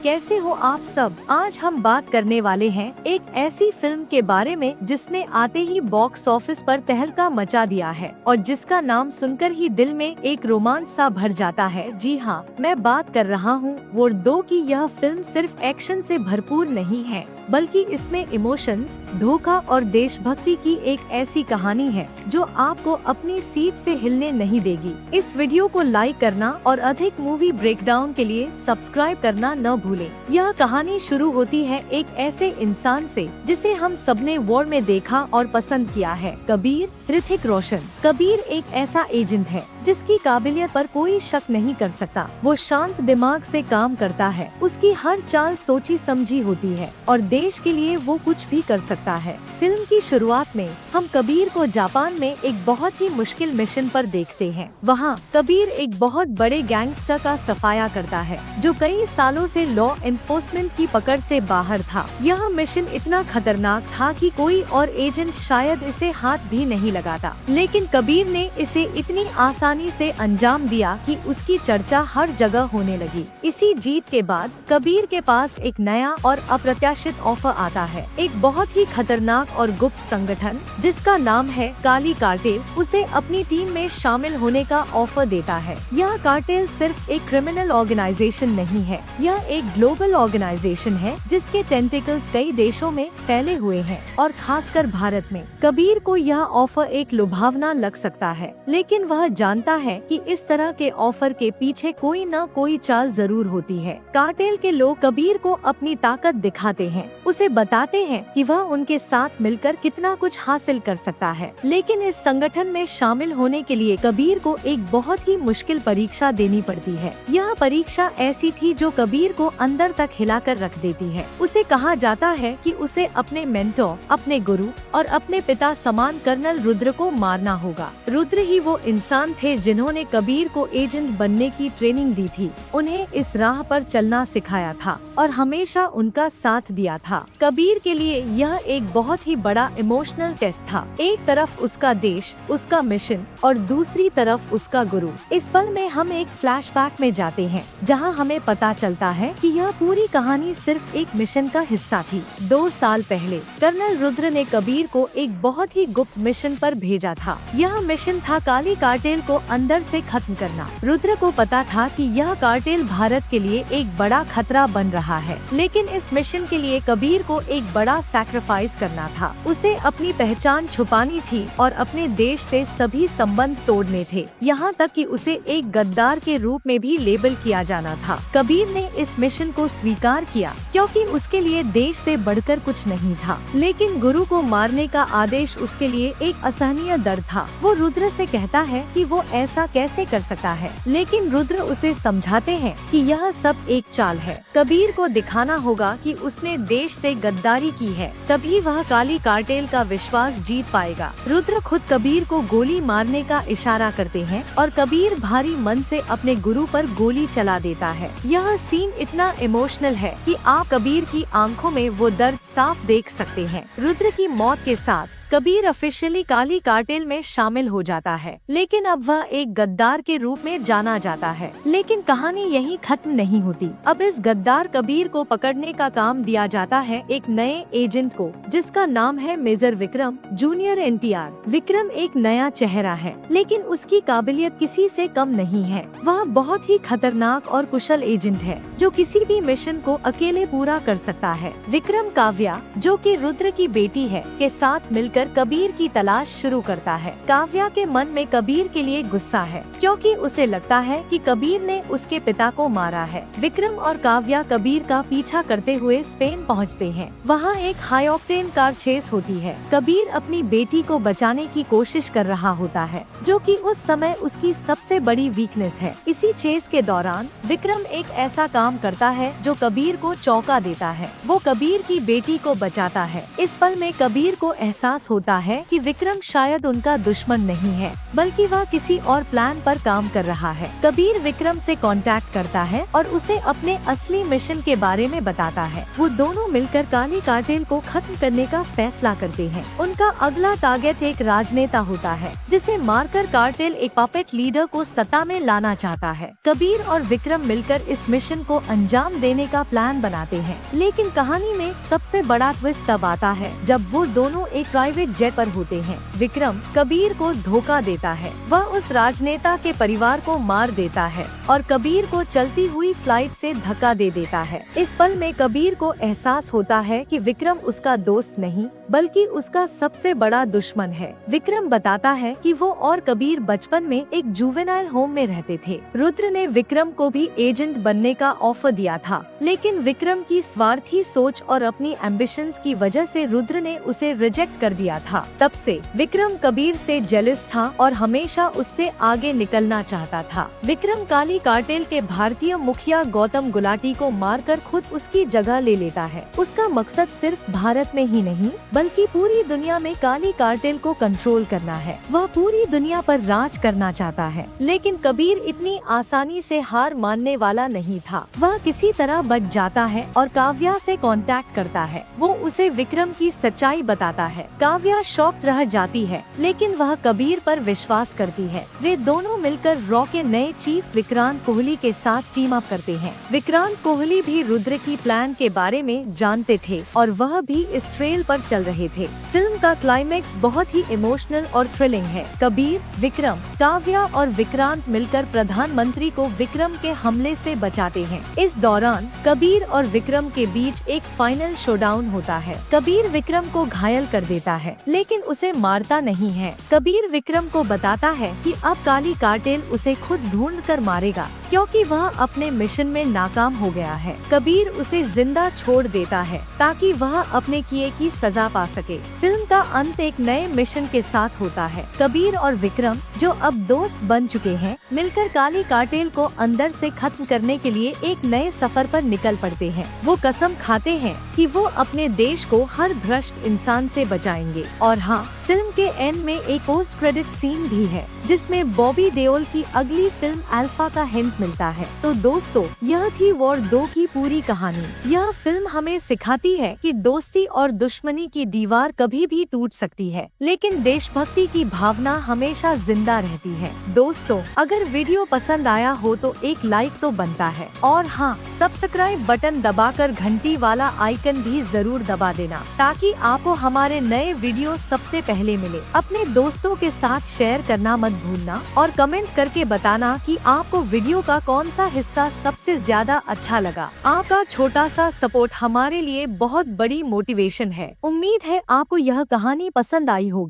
कैसे हो आप सब। आज हम बात करने वाले हैं एक ऐसी फिल्म के बारे में जिसने आते ही बॉक्स ऑफिस पर तहलका मचा दिया है और जिसका नाम सुनकर ही दिल में एक रोमांच सा भर जाता है। जी हाँ, मैं बात कर रहा हूँ वॉर 2 की। यह फिल्म सिर्फ एक्शन से भरपूर नहीं है, बल्कि इसमें इमोशंस, धोखा और देशभक्ति की एक ऐसी कहानी है जो आपको अपनी सीट से हिलने नहीं देगी। इस वीडियो को लाइक करना और अधिक मूवी ब्रेकडाउन के लिए सब्सक्राइब करना न भूलें। यह कहानी शुरू होती है एक ऐसे इंसान से जिसे हम सबने वॉर में देखा और पसंद किया है, कबीर, ऋतिक रोशन। कबीर एक ऐसा एजेंट है जिसकी काबिलियत पर कोई शक नहीं कर सकता। वो शांत दिमाग से काम करता है, उसकी हर चाल सोची समझी होती है और देश के लिए वो कुछ भी कर सकता है। फिल्म की शुरुआत में हम कबीर को जापान में एक बहुत ही मुश्किल मिशन पर देखते हैं। वहाँ कबीर एक बहुत बड़े गैंगस्टर का सफाया करता है जो कई सालों से लॉ एनफोर्समेंट की पकड़ से बाहर था। यह मिशन इतना खतरनाक था कि कोई और एजेंट शायद इसे हाथ भी नहीं लगाता, लेकिन कबीर ने इसे इतनी आसानी से अंजाम दिया कि उसकी चर्चा हर जगह होने लगी। इसी जीत के बाद कबीर के पास एक नया और अप्रत्याशित ऑफर आता है। एक बहुत ही खतरनाक और गुप्त संगठन जिसका नाम है काली कार्टेल उसे अपनी टीम में शामिल होने का ऑफर देता है। यह कार्टेल सिर्फ एक क्रिमिनल ऑर्गेनाइजेशन नहीं है, यह एक ग्लोबल ऑर्गेनाइजेशन है जिसके टेंटिकल्स कई देशों में फैले हुए हैं और खासकर भारत में। कबीर को यह ऑफर एक लुभावना लग सकता है, लेकिन वह जानता है कि इस तरह के ऑफर के पीछे कोई न कोई चाल जरूर होती है। कार्टेल के लोग कबीर को अपनी ताकत दिखाते हैं, उसे बताते हैं कि वह उनके साथ मिलकर कितना कुछ हासिल कर सकता है। लेकिन इस संगठन में शामिल होने के लिए कबीर को एक बहुत ही मुश्किल परीक्षा देनी पड़ती है। यह परीक्षा ऐसी थी जो कबीर को अंदर तक हिलाकर रख देती है। उसे कहा जाता है कि उसे अपने मेंटोर, अपने गुरु और अपने पिता समान कर्नल रुद्र को मारना होगा। रुद्र ही वो इंसान थे जिन्होंने कबीर को एजेंट बनने की ट्रेनिंग दी थी, उन्हें इस राह पर चलना सिखाया था और हमेशा उनका साथ दिया था। कबीर के लिए यह एक बहुत ही बड़ा इमोशनल टेस्ट था। एक तरफ उसका देश, उसका मिशन और दूसरी तरफ उसका गुरु। इस पल में हम एक फ्लैशबैक में जाते हैं जहां हमें पता चलता है कि यह पूरी कहानी सिर्फ एक मिशन का हिस्सा थी। 2 साल पहले कर्नल रुद्र ने कबीर को एक बहुत ही गुप्त मिशन पर भेजा था। यह मिशन था काली कार्टेल को अंदर से खत्म करना। रुद्र को पता था कि यह कार्टेल भारत के लिए एक बड़ा खतरा बन रहा है, लेकिन इस मिशन के लिए कबीर को एक बड़ा सैक्रिफाइस करना था। उसे अपनी पहचान छुपानी थी और अपने देश से सभी संबंध तोड़ने थे, यहाँ तक कि उसे एक गद्दार के रूप में भी लेबल किया जाना था। कबीर ने इस मिशन को स्वीकार किया क्योंकि उसके लिए देश से बढ़कर कुछ नहीं था, लेकिन गुरु को मारने का आदेश उसके लिए एक असहनीय दर्द था। वो रुद्र से कहता है कि वो ऐसा कैसे कर सकता है, लेकिन रुद्र उसे समझाते हैं कि यह सब एक चाल है। कबीर को दिखाना होगा कि उसने देश से गद्दारी की है, तभी वह काली कार्टेल का विश्वास जीत पाएगा। रुद्र खुद कबीर को गोली मारने का इशारा करते हैं और कबीर भारी मन से अपने गुरु पर गोली चला देता है। यह सीन इतना इमोशनल है कि आप कबीर की आंखों में वो दर्द साफ देख सकते हैं। रुद्र की मौत के साथ कबीर ऑफिशियली काली कार्टेल में शामिल हो जाता है, लेकिन अब वह एक गद्दार के रूप में जाना जाता है। लेकिन कहानी यहीं खत्म नहीं होती। अब इस गद्दार कबीर को पकड़ने का काम दिया जाता है एक नए एजेंट को, जिसका नाम है major Vikram junior NTR। Vikram एक नया चेहरा है, लेकिन उसकी काबिलियत किसी से कम नहीं है। वह बहुत ही खतरनाक और कुशल एजेंट है जो किसी भी मिशन को अकेले पूरा कर सकता है। विक्रम काव्या, जो कि रुद्र की बेटी है, के साथ मिलकर कबीर की तलाश शुरू करता है। काव्या के मन में कबीर के लिए गुस्सा है क्योंकि उसे लगता है कि कबीर ने उसके पिता को मारा है। विक्रम और काव्या कबीर का पीछा करते हुए स्पेन पहुंचते हैं। वहां एक हाई ऑक्टेन कार चेस होती है। कबीर अपनी बेटी को बचाने की कोशिश कर रहा होता है, जो कि उस समय उसकी सबसे बड़ी वीकनेस है। इसी चेस के दौरान विक्रम एक ऐसा काम करता है जो कबीर को चौंका देता है। वो कबीर की बेटी को बचाता है। इस पल में कबीर को एहसास होता है कि विक्रम शायद उनका दुश्मन नहीं है, बल्कि वह किसी और प्लान पर काम कर रहा है। कबीर विक्रम से कांटेक्ट करता है और उसे अपने असली मिशन के बारे में बताता है। वो दोनों मिलकर काली कार्टेल को खत्म करने का फैसला करते हैं। उनका अगला टारगेट एक राजनेता होता है, जिसे मारकर कार्टेल एक पपेट लीडर को सत्ता में लाना चाहता है। कबीर और विक्रम मिलकर इस मिशन को अंजाम देने का प्लान बनाते हैं, लेकिन कहानी में सबसे बड़ा ट्विस्ट तब आता है जब वो दोनों एक प्राइवेट जेट पर होते हैं। विक्रम कबीर को धोखा देता है, वह उस राजनेता के परिवार को मार देता है और कबीर को चलती हुई फ्लाइट से धक्का दे देता है। इस पल में कबीर को एहसास होता है कि विक्रम उसका दोस्त नहीं बल्कि उसका सबसे बड़ा दुश्मन है। विक्रम बताता है कि वो और कबीर बचपन में एक जुवेनाइल होम में रहते थे। रुद्र ने विक्रम को भी एजेंट बनने का ऑफर दिया था, लेकिन विक्रम की स्वार्थी सोच और अपनी एम्बिशंस की वजह से रुद्र ने उसे रिजेक्ट कर दिया था। तब से विक्रम कबीर से जेलस था और हमेशा उससे आगे निकलना चाहता था। विक्रम काली कार्टेल के भारतीय मुखिया गौतम गुलाटी को मारकर खुद उसकी जगह ले लेता है। उसका मकसद सिर्फ भारत में ही नहीं बल्कि पूरी दुनिया में काली कार्टेल को कंट्रोल करना है। वह पूरी दुनिया पर राज करना चाहता है, लेकिन कबीर इतनी आसानी से हार मानने वाला नहीं था। वह किसी तरह बच जाता है और काव्या से कांटेक्ट करता है। वो उसे विक्रम की सच्चाई बताता है। काव्या शॉक्ड रह जाती है, लेकिन वह कबीर पर विश्वास करती है। वे दोनों मिलकर रॉ के नए चीफ विक्रांत कोहली के साथ टीम अप करते हैं। विक्रांत कोहली भी रुद्र की प्लान के बारे में जानते थे और वह भी इस ट्रेल पर चल रहे थे। फिल्म का क्लाइमेक्स बहुत ही इमोशनल और थ्रिलिंग है। कबीर, विक्रम, काव्या और विक्रांत मिलकर प्रधानमंत्री को विक्रम के हमले से बचाते हैं। इस दौरान कबीर और विक्रम के बीच एक फाइनल शोडाउन होता है। कबीर विक्रम को घायल कर देता है, लेकिन उसे मारता नहीं है। कबीर विक्रम को बताता है कि अब काली कार्टेल उसे खुद ढूंढ कर मारेगा, क्योंकि वह अपने मिशन में नाकाम हो गया है। कबीर उसे जिंदा छोड़ देता है ताकि वह अपने किए की सजा पा सके। फिल्म का अंत एक नए मिशन के साथ होता है। कबीर और विक्रम, जो अब दोस्त बन चुके हैं, मिलकर काली कार्टेल को अंदर से खत्म करने के लिए एक नए सफर पर निकल पड़ते हैं। वो कसम खाते हैं कि वो अपने देश को हर भ्रष्ट इंसान से बचाएंगे। और हाँ, फिल्म के एंड में एक पोस्ट क्रेडिट सीन भी है, जिसमें बॉबी देओल की अगली फिल्म अल्फा का हिंट मिलता है। तो दोस्तों, यह थी वॉर 2 की पूरी कहानी। यह फिल्म हमें सिखाती है कि दोस्ती और दुश्मनी की दीवार कभी भी टूट सकती है, लेकिन देशभक्ति की भावना हमेशा जिंदा रहती है। दोस्तों, अगर वीडियो पसंद आया हो तो एक लाइक तो बनता है, और हाँ, सब्सक्राइब बटन दबाकर घंटी वाला आइकन भी जरूर दबा देना, ताकि आपको हमारे नए वीडियो सबसे पहले मिले। अपने दोस्तों के साथ शेयर करना मत भूलना और कमेंट करके बताना कि आपको वीडियो का कौन सा हिस्सा सबसे ज्यादा अच्छा लगा। आपका छोटा सा सपोर्ट हमारे लिए बहुत बड़ी मोटिवेशन है। उम्मीद है आपको यह कहानी पसंद आई होगी।